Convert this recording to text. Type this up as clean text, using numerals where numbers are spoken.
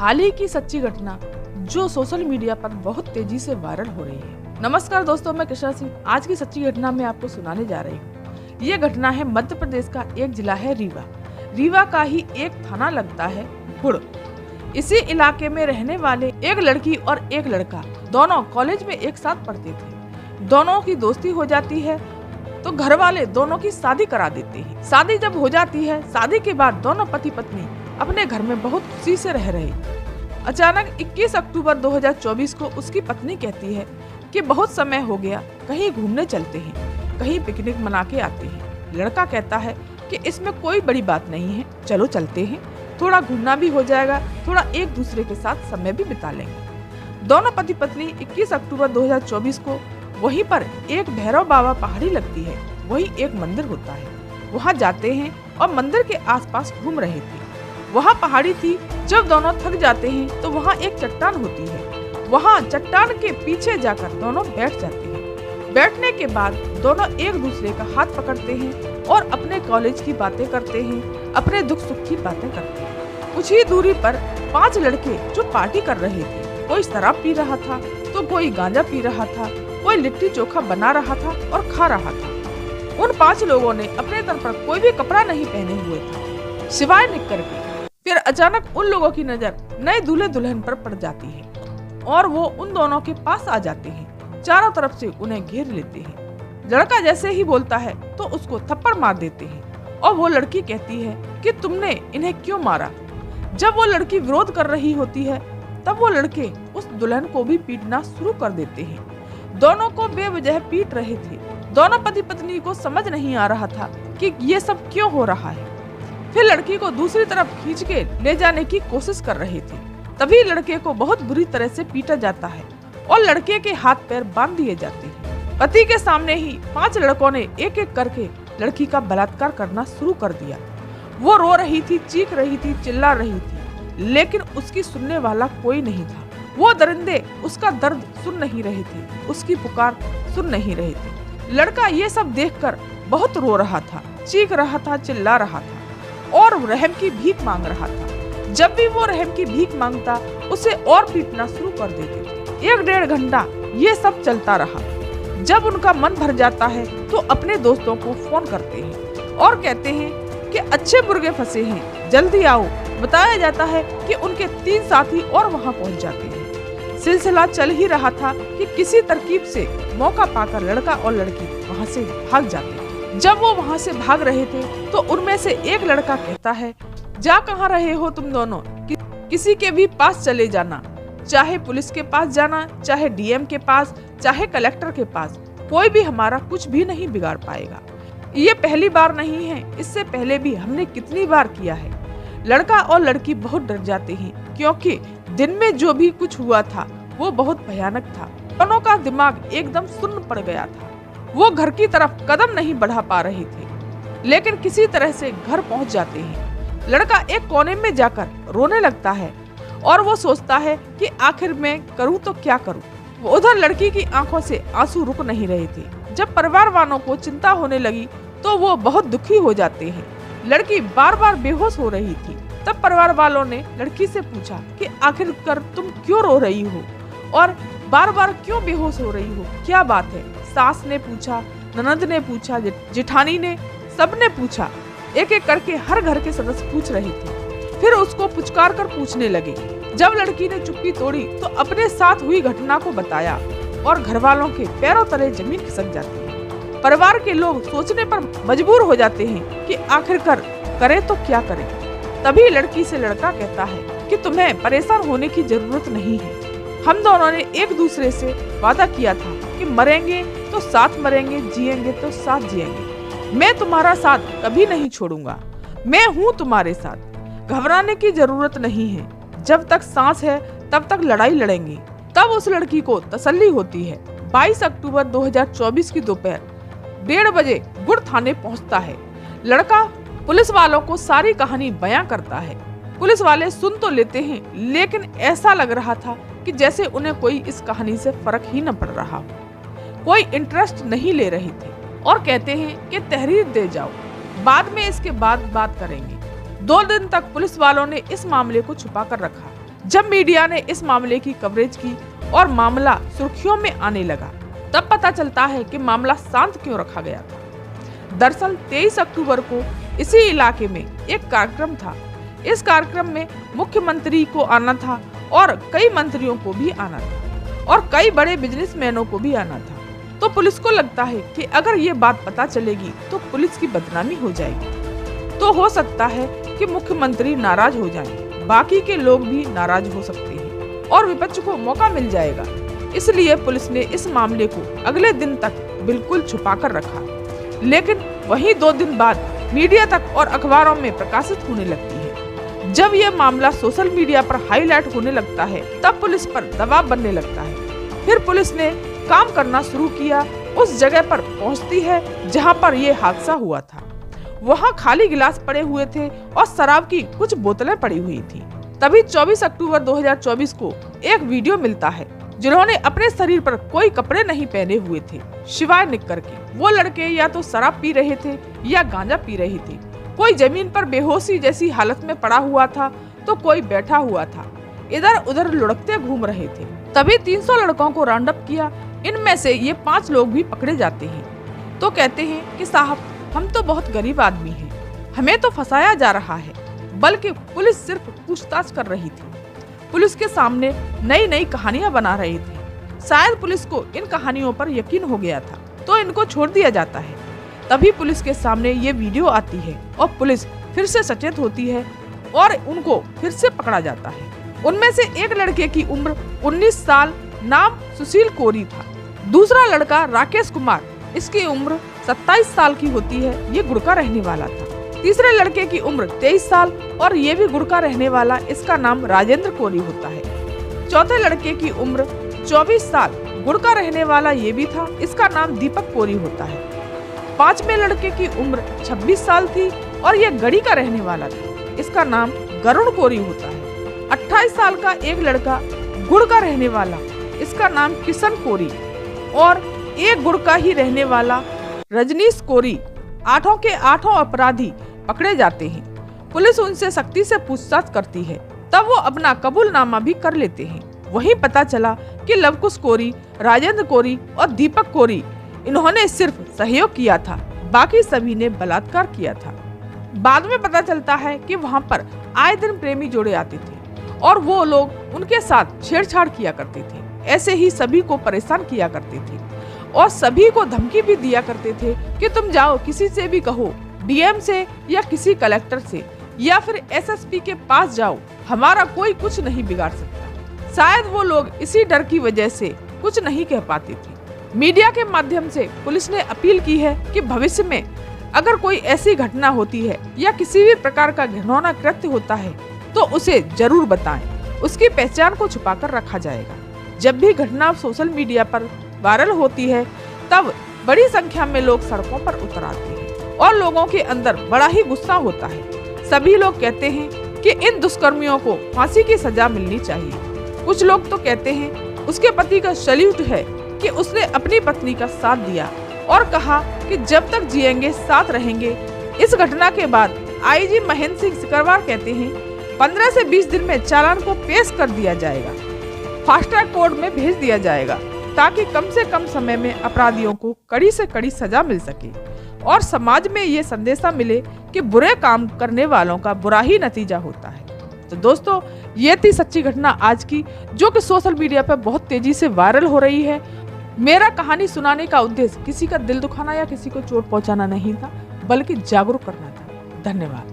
हाल ही की सच्ची घटना जो सोशल मीडिया पर बहुत तेजी से वायरल हो रही है। नमस्कार दोस्तों, मैं कृष्णा सिंह आज की सच्ची घटना में आपको सुनाने जा रही हूँ। ये घटना है मध्य प्रदेश का एक जिला है रीवा। रीवा का ही एक थाना लगता है गुड़। इसी इलाके में रहने वाले एक लड़की और एक लड़का दोनों कॉलेज में एक साथ पढ़ते थे। दोनों की दोस्ती हो जाती है तो घर वाले दोनों की शादी करा देते हैं। शादी जब हो जाती है, शादी के बाद दोनों पति पत्नी अपने घर में बहुत खुशी से रह रहे। अचानक 21 अक्टूबर 2024 को उसकी पत्नी कहती है कि बहुत समय हो गया, कहीं घूमने चलते हैं, कहीं पिकनिक मना के आते हैं। लड़का कहता है कि इसमें कोई बड़ी बात नहीं है, चलो चलते हैं, थोड़ा घूमना भी हो जाएगा, थोड़ा एक दूसरे के साथ समय भी बिता लेंगे। दोनों पति पत्नी 21 अक्टूबर 2024 को वहीं पर एक भैरव बाबा पहाड़ी लगती है, वहीं एक मंदिर होता है, वहां जाते हैं और मंदिर के आसपास घूम रहे थे। वहां पहाड़ी थी। जब दोनों थक जाते हैं तो वहां एक चट्टान होती है, वहां चट्टान के पीछे जाकर दोनों बैठ जाते हैं। बैठने के बाद दोनों एक दूसरे का हाथ पकड़ते हैं और अपने कॉलेज की बातें करते हैं, अपने दुख सुख की बातें करते हैं। कुछ ही दूरी पर 5 लड़के जो पार्टी कर रहे थे, कोई शराब पी रहा था तो कोई गांजा पी रहा था, कोई लिट्टी चोखा बना रहा था और खा रहा था। उन 5 लोगों ने अपने तन पर कोई भी कपड़ा नहीं पहने हुए था सिवाय निक्कर के। फिर अचानक उन लोगों की नजर नए दूल्हे दुल्हन पर पड़ जाती है और वो उन दोनों के पास आ जाते हैं, चारों तरफ से उन्हें घेर लेते हैं। लड़का जैसे ही बोलता है तो उसको थप्पड़ मार देते हैं और वो लड़की कहती है कि तुमने इन्हें क्यों मारा। जब वो लड़की विरोध कर रही होती है तब वो लड़के उस दुल्हन को भी पीटना शुरू कर देते हैं। दोनों को बेवजह पीट रहे थे। दोनों पति पत्नी को समझ नहीं आ रहा था कि ये सब क्यों हो रहा है। फिर लड़की को दूसरी तरफ खींच के ले जाने की कोशिश कर रहे थे। तभी लड़के को बहुत बुरी तरह से पीटा जाता है और लड़के के हाथ पैर बांध दिए जाते हैं। पति के सामने ही 5 लड़कों ने एक एक करके लड़की का बलात्कार करना शुरू कर दिया। वो रो रही थी, चीख रही थी, चिल्ला रही थी, लेकिन उसकी सुनने वाला कोई नहीं था। वो दरिंदे उसका दर्द सुन नहीं रहे थे, उसकी पुकार सुन नहीं रहे थे। लड़का ये सब देखकर बहुत रो रहा था, चीख रहा था, चिल्ला रहा था और रहम की भीख मांग रहा था। जब भी वो रहम की भीख मांगता, उसे और पीटना शुरू कर देते थे। 1-1.5 घंटा ये सब चलता रहा। जब उनका मन भर जाता है तो अपने दोस्तों को फोन करते हैं और कहते हैं कि अच्छे मुर्गे फंसे हैं, जल्दी आओ। बताया जाता है कि उनके 3 साथी और वहां पहुंच जाते हैं। सिलसिला चल ही रहा था कि किसी तरकीब से मौका पाकर लड़का और लड़की वहां से भाग जाते हैं। जब वो वहां से भाग रहे थे तो उनमें से एक लड़का कहता है, जा कहाँ रहे हो तुम दोनों, किसी के भी पास चले जाना, चाहे पुलिस के पास जाना, चाहे डीएम के पास, चाहे कलेक्टर के पास, कोई भी हमारा कुछ भी नहीं बिगाड़ पाएगा। ये पहली बार नहीं है, इससे पहले भी हमने कितनी बार किया है। लड़का और लड़की बहुत डर जाते हैं क्योंकि दिन में जो भी कुछ हुआ था वो बहुत भयानक था। दोनों का दिमाग एकदम सुन्न पड़ गया था। वो घर की तरफ कदम नहीं बढ़ा पा रहे थे, लेकिन किसी तरह से घर पहुंच जाते हैं। लड़का एक कोने में जाकर रोने लगता है और वो सोचता है कि आखिर मैं करूं तो क्या करूं। उधर लड़की की आंखों से आंसू रुक नहीं रहे थे। जब परिवार वालों को चिंता होने लगी तो वो बहुत दुखी हो जाते हैं। लड़की बार बार बेहोश हो रही थी। तब परिवार वालों ने लड़की से पूछा कि आखिरकार तुम क्यों रो रही हो और बार बार क्यों बेहोश हो रही हो, क्या बात है। सास ने पूछा, ननद ने पूछा, जेठानी ने, सबने पूछा। एक एक करके हर घर के सदस्य पूछ रहे थे। फिर उसको पुचकार कर पूछने लगे। जब लड़की ने चुप्पी तोड़ी तो अपने साथ हुई घटना को बताया और घर वालों के पैरों तले जमीन खिसक जाती है। परिवार के लोग सोचने पर मजबूर हो जाते हैं कि आखिरकार करें तो क्या करें। तभी लड़की से लड़का कहता है कि तुम्हें परेशान होने की जरूरत नहीं है। हम दोनों ने एक दूसरे से वादा किया था कि मरेंगे तो साथ मरेंगे, जिएंगे तो साथ जिएंगे। मैं तुम्हारा साथ कभी नहीं छोड़ूंगा, मैं हूँ तुम्हारे साथ। घबराने की जरूरत नहीं है, जब तक सांस है तब तक लड़ाई लड़ेंगे। तब उस लड़की को तसल्ली होती है। 22 अक्टूबर 2024 की दोपहर 1:30 बजे गुड़ थाने पहुंचता है। लड़का पुलिस वालों को सारी कहानी बयां करता है। पुलिस वाले सुन तो लेते हैं, लेकिन ऐसा लग रहा था कि जैसे उन्हें कोई इस कहानी से फर्क ही न पड़ रहा हो। कोई इंटरेस्ट नहीं ले रहे थे और कहते हैं कि तहरीर दे जाओ, बाद में इसके बाद बात करेंगे। 2 दिन तक पुलिस वालों ने इस मामले को छुपा कर रखा। जब मीडिया ने इस मामले की कवरेज की और मामला सुर्खियों में आने लगा, तब पता चलता है कि मामला शांत क्यों रखा गया था। दरअसल 23 अक्टूबर को इसी इलाके में एक कार्यक्रम था। इस कार्यक्रम में मुख्यमंत्री को आना था और कई मंत्रियों को भी आना था और कई बड़े बिजनेसमैनों को भी आना था। तो पुलिस को लगता है कि अगर ये बात पता चलेगी तो पुलिस की बदनामी हो जाएगी, तो हो सकता है कि मुख्यमंत्री नाराज हो जाएं, बाकी के लोग भी नाराज हो सकते हैं और विपक्ष को मौका मिल जाएगा। इसलिए पुलिस ने इस मामले को अगले दिन तक बिल्कुल छुपा कर रखा। लेकिन वहीं 2 दिन बाद मीडिया तक और अखबारों में प्रकाशित होने लगती है। जब यह मामला सोशल मीडिया पर हाईलाइट होने लगता है, तब पुलिस पर दबाव बनने लगता है। फिर पुलिस ने काम करना शुरू किया, उस जगह पर पहुंचती है जहां पर यह हादसा हुआ था। वहां खाली गिलास पड़े हुए थे और शराब की कुछ बोतलें पड़ी हुई थी। तभी 24 अक्टूबर 2024 को एक वीडियो मिलता है, जिन्होंने अपने शरीर पर कोई कपड़े नहीं पहने हुए थे सिवाय निक्कर के। वो लड़के या तो शराब पी रहे थे या गांजा पी रहे थे। कोई जमीन पर बेहोशी जैसी हालत में पड़ा हुआ था तो कोई बैठा हुआ था, इधर उधर लुढ़कते घूम रहे थे। तभी 300 लड़कों को राउंड अप किया। इनमें से ये 5 लोग भी पकड़े जाते हैं। तो कहते हैं कि साहब, हम तो बहुत गरीब आदमी हैं, हमें तो फंसाया जा रहा है। बल्कि पुलिस सिर्फ पूछताछ कर रही थी, पुलिस के सामने नई नई कहानियां बना रहे थे। शायद पुलिस को इन कहानियों पर यकीन हो गया था तो इनको छोड़ दिया जाता है। तभी पुलिस के सामने ये वीडियो आती है और पुलिस फिर से सचेत होती है और उनको फिर से पकड़ा जाता है। उनमें से एक लड़के की उम्र 19 साल, नाम सुशील कोरी था। दूसरा लड़का राकेश कुमार, इसकी उम्र 27 साल की होती है, ये गुड़ का रहने वाला था। तीसरे लड़के की उम्र 23 साल और ये भी गुड़ का रहने वाला, इसका नाम राजेंद्र कोरी होता है। चौथे लड़के की उम्र 24 साल, गुड़ का रहने वाला ये भी था, इसका नाम दीपक कोरी होता है। पांचवें लड़के की उम्र 26 साल थी और ये गढ़ी का रहने वाला था, इसका नाम गरुण कोरी होता है। 28 साल का एक लड़का गुड़ का रहने वाला, इसका नाम किशन कोरी और एक गुड़ का ही रहने वाला रजनीश कोरी। 8 के 8 अपराधी पकड़े जाते हैं। पुलिस उनसे सख्ती से पूछताछ करती है, तब वो अपना कबूलनामा भी कर लेते हैं। वहीं पता चला कि लवकुश कोरी, राजेंद्र कोरी और दीपक कोरी, इन्होंने सिर्फ सहयोग किया था, बाकी सभी ने बलात्कार किया था। बाद में पता चलता है कि वहां पर आए दिन प्रेमी जोड़े आते थे और वो लोग उनके साथ छेड़छाड़ किया करते थे। ऐसे ही सभी को परेशान किया करते थे और सभी को धमकी भी दिया करते थे कि तुम जाओ, किसी से भी कहो, डीएम से या किसी कलेक्टर से या फिर एसएसपी के पास जाओ, हमारा कोई कुछ नहीं बिगाड़ सकता। शायद वो लोग इसी डर की वजह से कुछ नहीं कह पाते थे। मीडिया के माध्यम से पुलिस ने अपील की है कि भविष्य में अगर कोई ऐसी घटना होती है या किसी भी प्रकार का घिनौना कृत्य होता है तो उसे जरूर बताएं। उसकी पहचान को छुपाकर रखा जाएगा। जब भी घटना सोशल मीडिया पर वायरल होती है, तब बड़ी संख्या में लोग सड़कों पर उतर आते हैं और लोगों के अंदर बड़ा ही गुस्सा होता है। सभी लोग कहते हैं कि इन दुष्कर्मियों को फांसी की सजा मिलनी चाहिए। कुछ लोग तो कहते हैं उसके पति का सैल्यूट है कि उसने अपनी पत्नी का साथ दिया और कहा कि जब तक जिएंगे साथ रहेंगे। इस घटना के बाद आईजी महेंद्र सिंह सिकरवार कहते हैं 15 से 20 दिन में चालान को पेश कर दिया जाएगा, फास्ट ट्रैक कोर्ट में भेज दिया जाएगा, ताकि कम से कम समय में अपराधियों को कड़ी से कड़ी सजा मिल सके और समाज में ये संदेशा मिले कि बुरे काम करने वालों का बुरा ही नतीजा होता है। तो दोस्तों, ये थी सच्ची घटना आज की, जो कि सोशल मीडिया पर बहुत तेजी से वायरल हो रही है। मेरा कहानी सुनाने का उद्देश्य किसी का दिल दुखाना या किसी को चोट पहुंचाना नहीं था, बल्कि जागरूक करना था। धन्यवाद।